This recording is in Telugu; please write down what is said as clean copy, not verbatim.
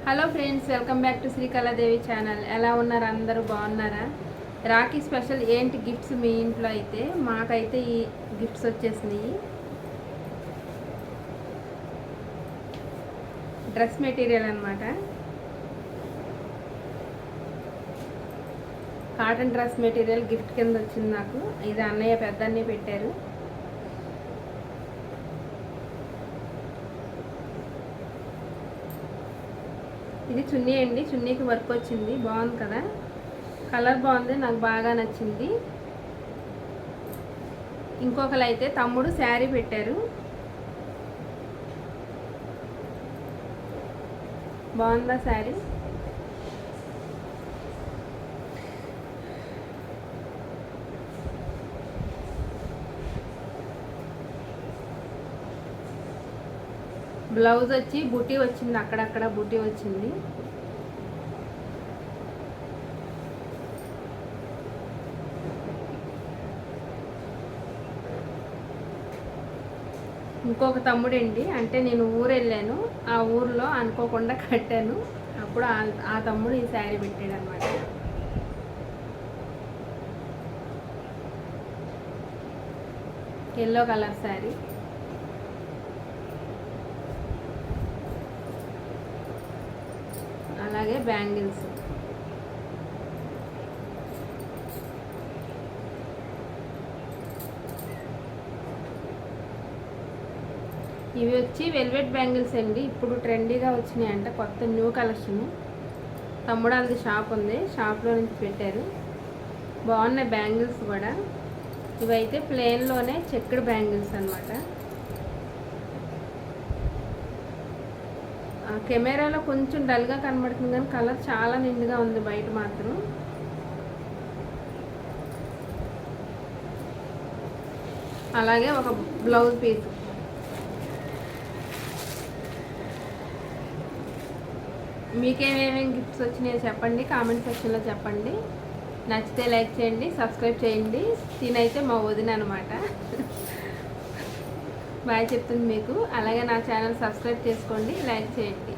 Hello friends, welcome back to Srikaladevi channel. ఎలా ఉన్నారు? అందరూ బాగున్నారా? రాఖీ స్పెషల్ ఏంటి గిఫ్ట్స్ మీ ఇంట్లో? అయితే మాకైతే ఈ గిఫ్ట్స్ వచ్చేసినాయి. డ్రెస్ మెటీరియల్ అన్నమాట. కాటన్ డ్రెస్ మెటీరియల్ గిఫ్ట్ కింద వచ్చింది నాకు. ఇది అన్నయ్య పెద్ద అన్నయ్య పెట్టారు. ఇది చున్నీ అండి. చున్నీకి వర్క్ వచ్చింది, బాగుంది కదా, కలర్ బాగుంది, నాకు బాగా నచ్చింది. ఇంకొకరు అయితే తమ్ముడు శారీ పెట్టారు, బాగుందా శారీ? బ్లౌజ్ వచ్చి బుటీ వచ్చింది, అక్కడక్కడ బుటీ వచ్చింది. ఇంకొక తమ్ముడు అండి, అంటే నేను ఊరు వెళ్ళాను, ఆ ఊర్లో అనుకోకుండా కట్టాను, అప్పుడు ఆ తమ్ముడు ఈ శారీ పెట్టాడు అనమాట. Yellow colour sari. అలాగే బ్యాంగిల్స్. ఇవి వచ్చి వెల్వెట్ బ్యాంగిల్స్ అండి, ఇప్పుడు ట్రెండీగా వచ్చినాయి అంట, కొత్త న్యూ కలెక్షన్. తమ్ముడాలది షాప్ ఉంది, షాప్లో నుంచి పెట్టారు, బాగున్నాయి బ్యాంగిల్స్ కూడా. ఇవైతే ప్లెయిన్లోనే చెక్డ్ బ్యాంగిల్స్ అనమాట. కెమెరాలో కొంచెం డల్గా కనబడుతుంది కానీ కలర్ చాలా నిండుగా ఉంది బయట మాత్రం. అలాగే ఒక బ్లౌజ్ పీస్. మీకేమేమేమి గిఫ్ట్స్ వచ్చినాయో చెప్పండి, కామెంట్ సెక్షన్లో చెప్పండి. నచ్చితే లైక్ చేయండి, సబ్స్క్రైబ్ చేయండి. తినైతే మా వదిన అనమాట, బాయ్ చెప్తుంది మీకు. అలాగే నా ఛానల్ సబ్స్క్రైబ్ చేసుకోండి, లైక్ చేయండి.